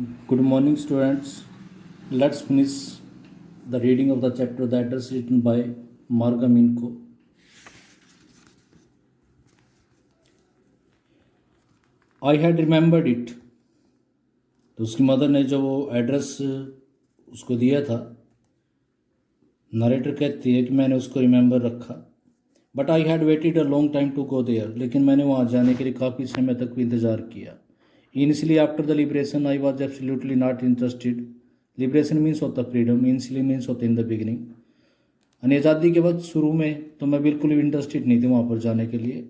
Good morning, students. Let's finish the reading of the chapter that is written by Marga Minko. I had remembered it. तो उसकी mother ने जो वो address उसको दिया था, नरेटर कहती है कि मैंने उसको रिमेंबर रखा. But I had waited a long time to go there. लेकिन मैंने वहाँ जाने के लिए काफ़ी समय तक इंतज़ार किया. Initially after the liberation I was absolutely not interested. Liberation means होता फ्रीडम, इनिशियली मीन्स होता इन द बिगिनिंग. यानी आज़ादी के बाद शुरू में तो मैं बिल्कुल भी इंटरेस्टेड नहीं थी वहाँ पर जाने के लिए.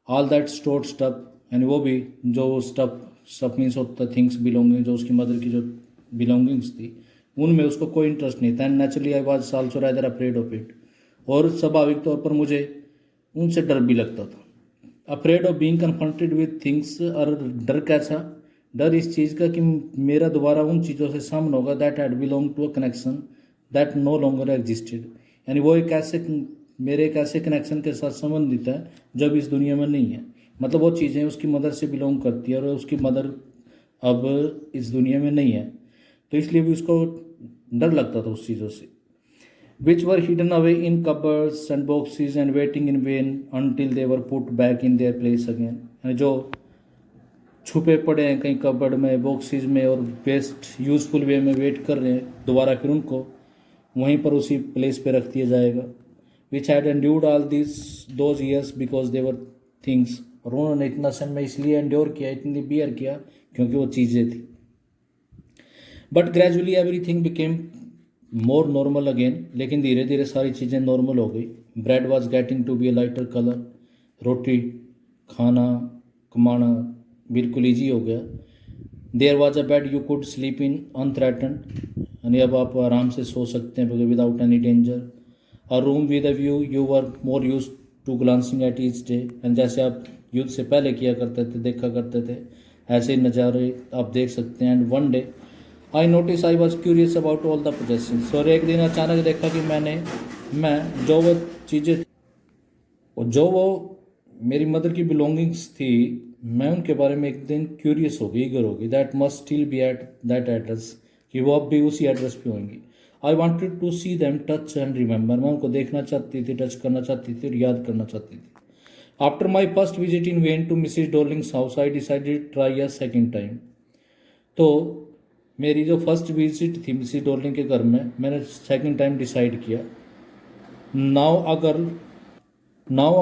ऑल दैट स्टोर्ड स्टफ, यानी वो भी जो स्टफ मीन्स होता थिंग्स बिलोंगिंग, जो उसकी मदर की जो बिलोंगिंग्स थी उनमें उसको कोई इंटरेस्ट नहीं था. And naturally I was also rather afraid of it. और स्वाभाविक तौर पर मुझे उनसे डर भी लगता था. Afraid of being confronted with things. और डर कैसा? डर इस चीज़ का कि मेरा दोबारा उन चीज़ों से सामना होगा that had belong to a connection that no longer existed. यानी वो मेरे एक ऐसे कनेक्शन के साथ संबंधित है जब इस दुनिया में नहीं है. मतलब वो चीज़ें उसकी मदर से बिलोंग करती है और उसकी मदर अब इस दुनिया में नहीं है, तो इसलिए भी उसको डर लगता था उस चीज़ों से. which were hidden away in cupboards and boxes and waiting in vain until they were put back in their place again. यानी जो छुपे पड़े हैं कहीं कबर्ड में, बॉक्सेस में और बेस्ट यूज़फुल वे में वेट कर रहे हैं, दोबारा फिर उनको वहीं पर उसी प्लेस पे रख दिया जाएगा. Which had endured all those years because they were things. और उन्होंने इतना समय इसलिए एंड्योर किया, इतनी बियर किया क्योंकि वो चीज़ें थी. But gradually everything became more normal again. लेकिन धीरे धीरे सारी चीज़ें नॉर्मल हो गई. Bread was getting to be a lighter colour. रोटी खाना कमाना बिल्कुल ईजी हो गया. There was a bed you could sleep in unthreatened. यानी अब आप आराम से सो सकते हैं without any danger. A room with a view you were more used to glancing at each day. And जैसे आप युद्ध से पहले किया करते थे, देखा करते थे, ऐसे ही नज़ारे आप देख सकते हैं. And one day I notice I was curious about all the possessions. और एक दिन अचानक देखा कि मैं जो वो चीज़ें और जो वो मेरी मदर की बिलोंगिंग्स थी, मैं उनके बारे में एक दिन क्यूरियस हो गई, ईगर हो गई. That must still be at that address, कि वो अब भी उसी एड्रेस पे होंगी. I wanted to see them, touch and remember. मैं उनको देखना चाहती थी, टच करना चाहती थी और याद करना चाहती थी. After my first visit in vain to Mrs Darling's house I decided try a second time. तो मेरी जो फर्स्ट विजिट थी मिसिज डॉर्लिंग के घर में, मैंने सेकेंड टाइम डिसाइड किया. Now a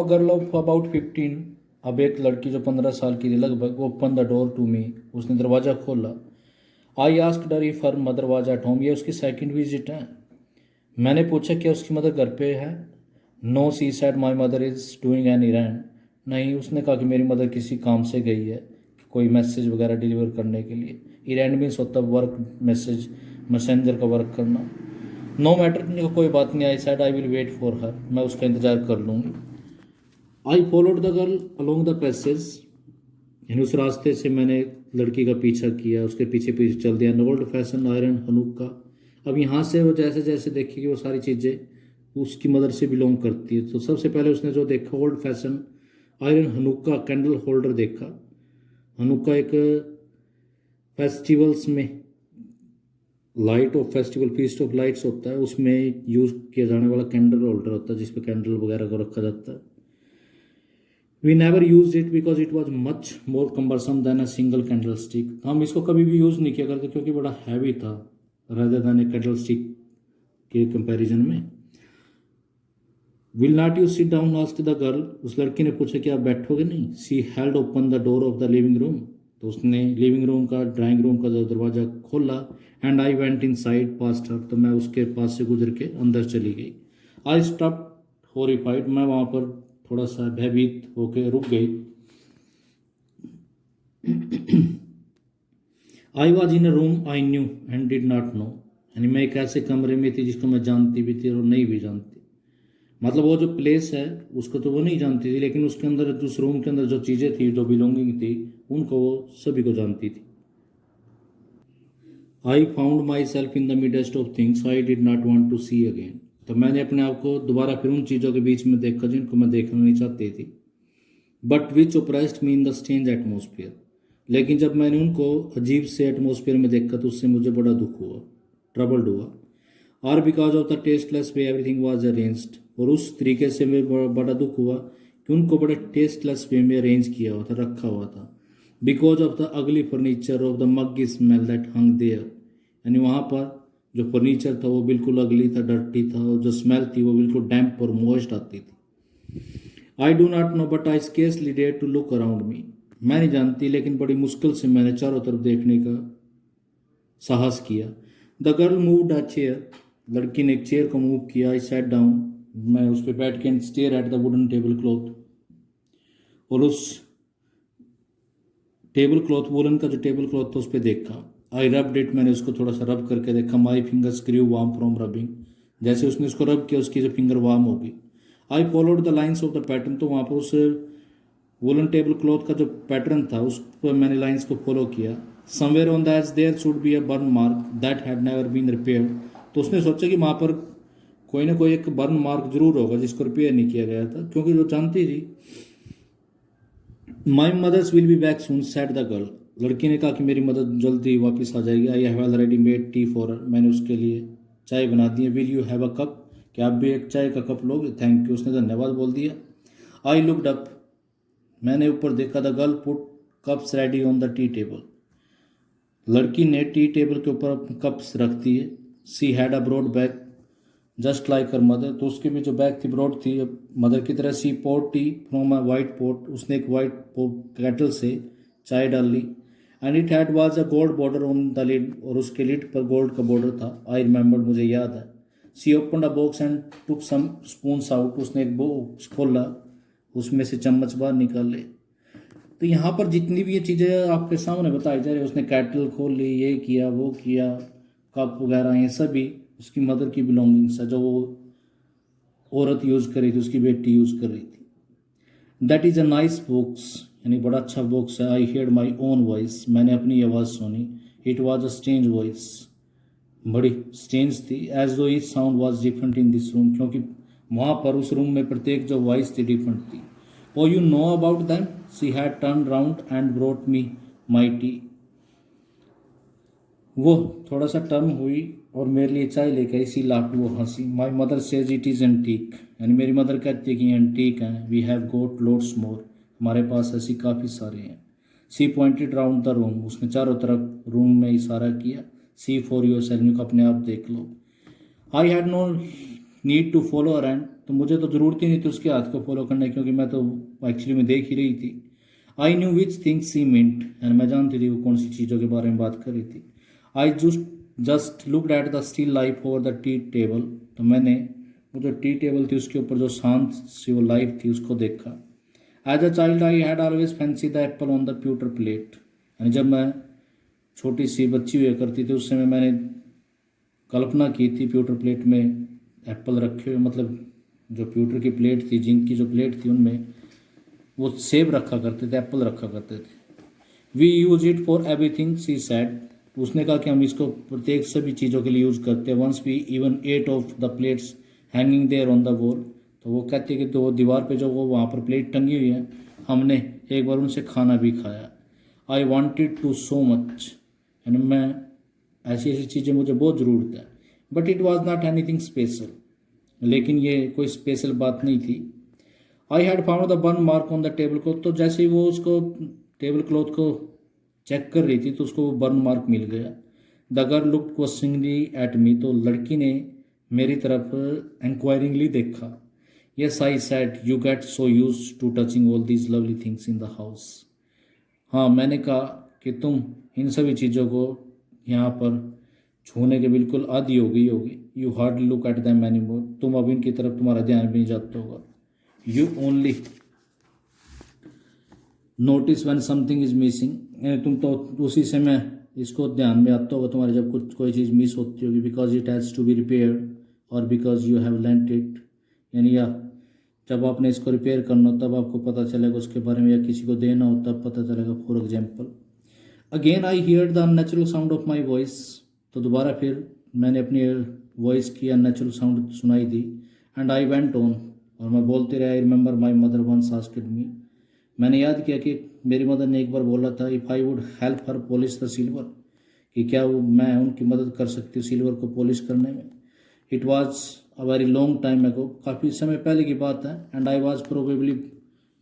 girl of about 15. अब एक लड़की जो 15 साल की थी लगभग, open the door to me. उसने दरवाज़ा खोला. I asked her if her mother was at home. ये उसकी सेकंड विजिट है. मैंने पूछा क्या उसकी मदर घर पे है. No she said my mother is doing an errand. नहीं, उसने कहा कि मेरी मदर किसी काम से गई है, कोई मैसेज वगैरह डिलीवर करने के लिए. इरैंड मीन्स होता वर्क, मैसेज मैसेंजर का वर्क करना. नो मैटर, कोई बात नहीं. I said I will wait for her. मैं उसका इंतज़ार कर लूँगी. I followed the girl along the passage. यानी उस रास्ते से मैंने लड़की का पीछा किया, उसके पीछे पीछे चल दिया. Old fashion iron Hanukkah. अब यहाँ से वो जैसे जैसे देखेगी वो सारी चीज़ें उसकी मदर से बिलोंग करती है. तो सबसे पहले उसने जो देखा old fashion iron Hanukkah candle holder देखा. हनुक्का एक फेस्टिवल्स में light of festival feast of lights होता है, उसमें यूज़ किया जाने वाला कैंडल होल्डर होता है जिसपे कैंडल वगैरह को रखा जाता है. We never use it because it was much more cumbersome than a single candle stick. हम इसको कभी भी यूज़ नहीं किया करते क्योंकि बड़ा हैवी था rather than a candle stick के कंपैरिजन में. Will not you sit down asked the girl. उस लड़की ने पूछा कि आप बैठोगे नहीं. She held open the door of the living room. तो उसने लिविंग रूम का, ड्राइंग रूम का जो दरवाज़ा खोला. And I went inside past her. तो मैं उसके पास से गुजर के अंदर चली गई. I stop horrified. मैं वहाँ पर थोड़ा सा भयभीत होकर रुक गई. I was in a room I knew and did not no. यानी मैं एक ऐसे कमरे में थी जिसको मैं जानती भी थी और नहीं भी जानती. मतलब वो जो प्लेस है उसको तो वो नहीं जानती थी, लेकिन उसके अंदर, उस रूम के अंदर जो चीज़ें थी, जो बिलोंगिंग थी, उनको वो सभी को जानती थी. I found myself in the midst of things I did not want to see again. तो मैंने अपने आप को दोबारा फिर उन चीज़ों के बीच में देखा जिनको मैं देखना नहीं चाहती थी. But which oppressed me in the strange atmosphere. लेकिन जब मैंने उनको अजीब से एटमॉस्फेयर में देखा तो उससे मुझे बड़ा दुख हुआ, ट्रबल्ड हुआ। और because of the tasteless way everything was arranged, और उस तरीके से मैं बड़ा दुख हुआ कि उनको बड़े टेस्टलेस वे में अरेंज किया हुआ था, रखा हुआ था। Because of the ugly furniture of the muggy smell that hung there, यानी वहाँ पर जो फर्नीचर था वो बिल्कुल अगली था, डर्टी था, और जो स्मेल थी वो बिल्कुल डैम्प और मॉइस्ट आती थी। I do not know but I scarcely dare to look around me, मैं नहीं जानती लेकिन बड़ी मुश्किल से मैंने चारों तरफ देखने का साहस किया। The girl moved a chair, लड़की ने एक चेयर को मूव किया। आई सैट डाउन, मैं उस पर बैठ के stare at the wooden table cloth, और उस टेबल क्लॉथ, वुलन का जो टेबल क्लॉथ था उस पर देखा। आई रब्ड इट, मैंने उसको थोड़ा सा रब करके देखा। My fingers grew warm from rubbing, जैसे उसने उसको रब किया उसकी जो फिंगर वार्म होगी। आई followed the lines of the pattern, तो वहाँ पर उस वुलन टेबल क्लॉथ का जो पैटर्न था उस पर मैंने लाइन्स को फॉलो किया। Somewhere on the edge there should be a burn mark that had never been repaired, तो उसने सोचा कि वहाँ पर कोई ना कोई एक बर्न मार्क जरूर होगा जिसको रिपेयर नहीं किया गया था, क्योंकि वो जानती थी। My mother's will be back soon said the girl, लड़की ने कहा कि मेरी मदद जल्दी वापस आ जाएगी। I have already made tea for her, मैंने उसके लिए चाय बना दी है। Will you have a cup, क्या आप भी एक चाय का कप लोगे? थैंक यू, उसने धन्यवाद बोल दिया। आई लुकड अप, मैंने ऊपर देखा। The girl put cups ready on the tea table, लड़की ने टी टेबल के ऊपर कप्स रख दिए। She had a broad back just like her mother, तो उसकी भी जो बैग थी ब्रॉड थी मदर की तरह। She poured tea from a white pot, उसने एक वाइट कैटल से चाय डाल ली। And it had was a gold border on the lid, और उसके लिड पर गोल्ड का बॉर्डर था। आई रिमेंबर, मुझे याद है। She open a box and took some spoons out, उसने एक बॉक्स खोला, उसमें से चम्मच बाहर निकाले। तो यहाँ पर जितनी भी ये चीज़ें आपके सामने बताई जा रही है, उसने कैटल खोल ली, ये किया वो किया, कप वगैरह, ये सभी उसकी मदर की बिलोंगिंग्स है जो वो औरत यूज़ कर रही थी, उसकी बेटी यूज़ कर रही थी। That is a nice box, यानी बड़ा अच्छा बॉक्स है। आई हेard माई ओन वॉइस, मैंने अपनी आवाज़ सुनी। It was a strange voice, बड़ी स्ट्रेंज थी। एज दो each sound was different in this room, क्योंकि वहाँ पर उस रूम में प्रत्येक जो वॉइस थी डिफरेंट थी। Oh you know about them, she had turned round and brought me my tea, वो थोड़ा सा टर्न हुई और मेरे लिए चाय लेकर इसी लाख वो हंसी। My mother says it is antique, यानी मेरी मदर कहती है कि एंटीक हैं। वी हैव गोट लोड्स मोर, हमारे पास ऐसी काफ़ी सारे हैं। सी पॉइंटेड राउंड द रूम, उसने चारों तरफ रूम में इशारा किया। सी फॉर योर सेल्फ, अपने आप देख लो। I had no need to follow her and, तो मुझे तो ज़रूरत ही नहीं थी उसके हाथ को फॉलो करने, क्योंकि मैं तो एक्चुअली में देख ही रही थी। I knew which things she meant, एंड मैं जानती थी वो कौन सी चीज़ों के बारे में बात कर रही थी। I just looked at the still life over the tea table, तो मैंने वो जो टी टेबल थी उसके ऊपर जो शांत सी वो लाइफ थी उसको देखा। As a child I had always fancy the apple on the pewter plate, यानी जब मैं छोटी सी बच्ची हुआ करती थी उस समय मैंने कल्पना की थी प्यूटर प्लेट में एप्पल रखे हुए, मतलब जो प्यूटर की प्लेट थी, जिंक की जो प्लेट थी, उनमें वो सेब रखा करते थे, एप्पल रखा करते थे। We use it for everything, she said, उसने कहा कि हम इसको प्रत्येक सभी चीज़ों के लिए यूज़ करते हैं। Once we even ate off the plates hanging there on the wall, तो वो कहते हैं कि तो दीवार पे जो वो वहाँ पर प्लेट टंगी हुई है, हमने एक बार उनसे खाना भी खाया। I wanted to so much, यानी मैं ऐसी ऐसी चीज़ें मुझे बहुत ज़रूरत है। But it was not anything special, लेकिन ये कोई स्पेशल बात नहीं थी। I had found the burn mark on the table cloth, तो जैसे ही वो उसको टेबल क्लॉथ को चेक कर रही थी तो उसको वो बर्न मार्क मिल गया। The girl looked questioningly at me, तो लड़की ने मेरी तरफ इंक्वायरिंगली देखा। Yes I said, you get so use to touching all these lovely things in the house, हाँ मैंने कहा कि तुम इन सभी चीज़ों को यहाँ पर छूने के बिल्कुल आदी हो गई होगी। You hardly look at them any more, तुम अब इनकी तरफ तुम्हारा ध्यान भी नहीं जाता होगा। You only notice when something is missing, तुम तो उसी समय इसको ध्यान में आता होगा तुम्हारे जब कुछ कोई चीज़ मिस होती होगी। Because it has to be repaired और because you have lent it, यानी या जब आपने इसको रिपेयर करना हो तब आपको पता चलेगा उसके बारे में, या किसी को देना हो तब पता चलेगा। For example, again I hear the unnatural sound of my voice, तो दोबारा फिर मैंने अपनी वॉइस की अननेचुरल साउंड सुनाई दी। एंड आई वेंट ऑन, और मैं बोलते रहा। I remember my mother once asked me, मैंने याद किया कि मेरी मदर ने एक बार बोला था, if I would help her polish the silver, कि क्या मैं उनकी मदद कर सकती हूँ सिल्वर को पॉलिश करने में। It was a very long time एगो, काफ़ी समय पहले की बात है। And I was probably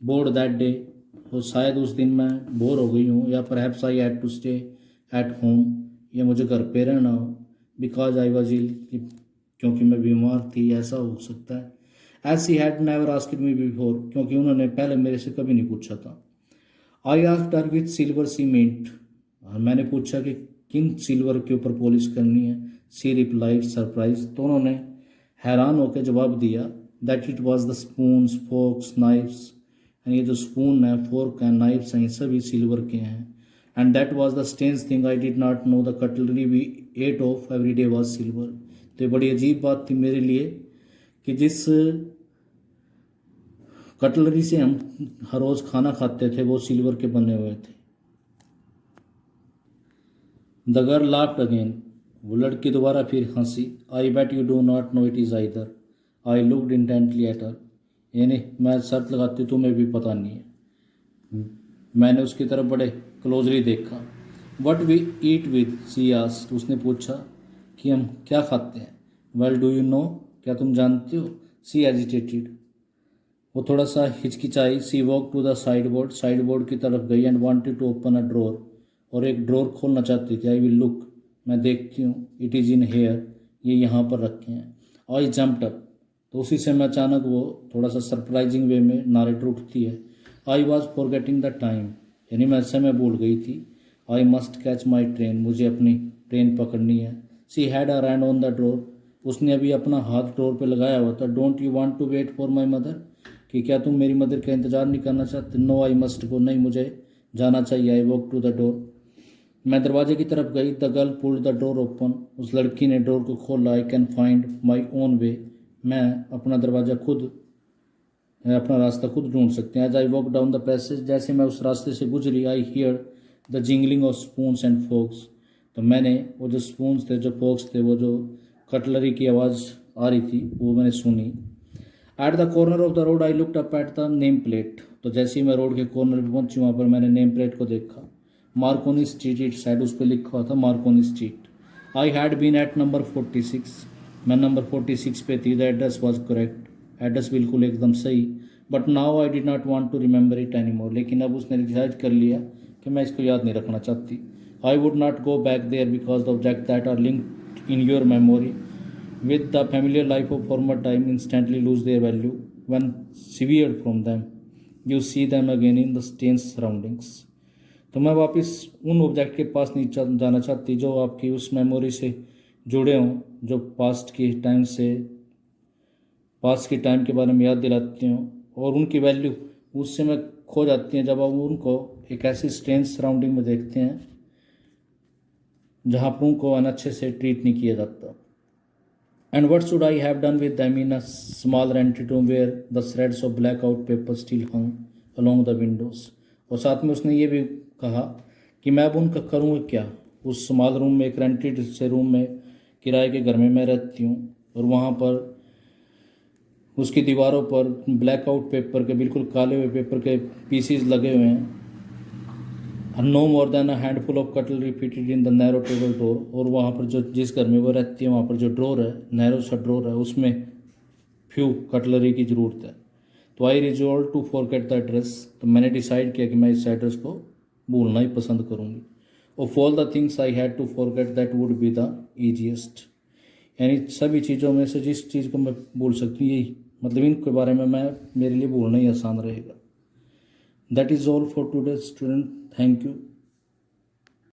board that day, और शायद उस दिन मैं बोर हो गई हूँ, या perhaps I had to stay at home, या मुझे घर पे रहना हो, बिकॉज आई वॉज इल, क्योंकि मैं बीमार थी, ऐसा हो सकता है। As she had never asked me before, क्योंकि उन्होंने पहले मेरे से कभी नहीं पूछा था। I asked her with silver cement, और मैंने पूछा कि किन सिल्वर के ऊपर पॉलिश करनी है। सी रिप्लाइड सरप्राइज, तो उन्होंने हैरान होकर जवाब दिया that it was the spoons forks knifes, and ये जो स्पून है, फोर्क है, नाइफ्स हैं, ये सभी सिल्वर के हैं। And that was the strange thing I did not know the cutlery we ate off every day was silver. तो ये बड़ी अजीब बात थी मेरे लिए कि जिस कटलरी से हम हर रोज़ खाना खाते थे वो सिल्वर के बने हुए थे। द गर्ल लाफ्ड अगेन, वो लड़की दोबारा फिर हंसी। I bet you do not know it is either. I looked intently at her, यानी मैं शर्त लगाती तुम्हें भी पता नहीं है। मैंने उसकी तरफ बड़े क्लोजली देखा। What we eat with, she asked, उसने पूछा कि हम क्या खाते हैं। वेल डू यू नो, क्या तुम जानते हो। सी एजिटेटेड, वो थोड़ा सा हिचकिचाई। She walk to the sideboard की तरफ गई and wanted to open a drawer, और एक ड्रॉर खोलना चाहती थी। आई विल लुक, मैं देखती हूँ। इट इज़ इन हेयर, ये यहाँ पर रखे हैं। आई जम्प्ड अप, तो उसी समय अचानक वो थोड़ा सा सरप्राइजिंग वे में नारेटर उठती है। I was forgetting the time, यानी मैं समय भूल गई थी। I must catch my train, मुझे अपनी ट्रेन पकड़नी है। She had a hand on the drawer, उसने अभी अपना हाथ ड्रॉर पे लगाया हुआ था। Don't you want to wait for my mother, कि क्या तुम मेरी मदर का इंतज़ार नहीं करना चाहते। नो आई मस्ट गो, नहीं मुझे जाना चाहिए। I walk to the door, मैं दरवाजे की तरफ गई। The girl pulled the door open, उस लड़की ने डोर को खोला। I can find my own way, मैं अपना दरवाज़ा खुद, अपना रास्ता खुद ढूंढ सकते हैं। As I walk down the passage, जैसे मैं उस रास्ते से गुजरी, I hear the jingling of spoons and forks, तो मैंने वो जो स्पून्स थे, जो फोक्स थे, वो जो कटलरी की आवाज़ आ रही थी, वो मैंने सुनी। At the corner of the road I looked up at the name plate, तो जैसे ही मैं रोड के कॉर्नर पर पहुंची, वहाँ पर मैंने नेम प्लेट को देखा। मार्कोनी स्ट्रीट, इट साइड उस पर लिखा हुआ था Marconi street. I had been at number 46, मैं नंबर 46 पे थी। The address was correct, address बिल्कुल एकदम सही। But now I did not want to remember it any more, लेकिन अब उसने डिसाइड कर लिया कि मैं इसको याद नहीं रखना चाहती। I would not go back there because the object that are linked in your memory with the familiar life of former time instantly lose their value when severed from them. You see them again in the strange surroundings. तो मैं वापस उन object के पास नहीं जाना चाहती जो आपकी उस मेमोरी से जुड़े हों, जो पास्ट के टाइम के बारे में याद दिलाती हों, और उनकी वैल्यू उस समय खो जाती हैं जब आप उनको एक ऐसी स्ट्रेंज सराउंडिंग में देखते हैं जहाँ पर उनको अच्छे से ट्रीट नहीं किया जाता। And what should I have done with them in a small rented room where the shreds of blackout paper still hung along the windows? और साथ में उसने ये भी कहा कि मैं अब उनका करूँगा क्या उस स्मॉल रूम में, एक रेंटेड से रूम में, किराए के घर में मैं रहती हूँ, और वहाँ पर उसकी दीवारों पर ब्लैकआउट पेपर के, बिल्कुल काले हुए पेपर के पीसीज लगे हुए हैं। No more than a handful of cutlery fitted in the narrow table door, और वहाँ पर जो जिस घर में वो रहती है, वहाँ पर जो ड्रॉर है, नैरो सा ड्रॉर है, उसमें फ्यू कटलरी की ज़रूरत है। तो I resolve to forget the address, तो मैंने डिसाइड किया कि मैं इस एड्रेस को भूलना ही पसंद करूँगी। Of all the things I had to forget that would be the easiest, यानी सभी चीज़ों में से जिस चीज़ को मैं भूल सकती हूँ, यही मतलब इनके बारे में मेरे लिए भूलना ही आसान रहेगा। That is all for today, student. Thank you.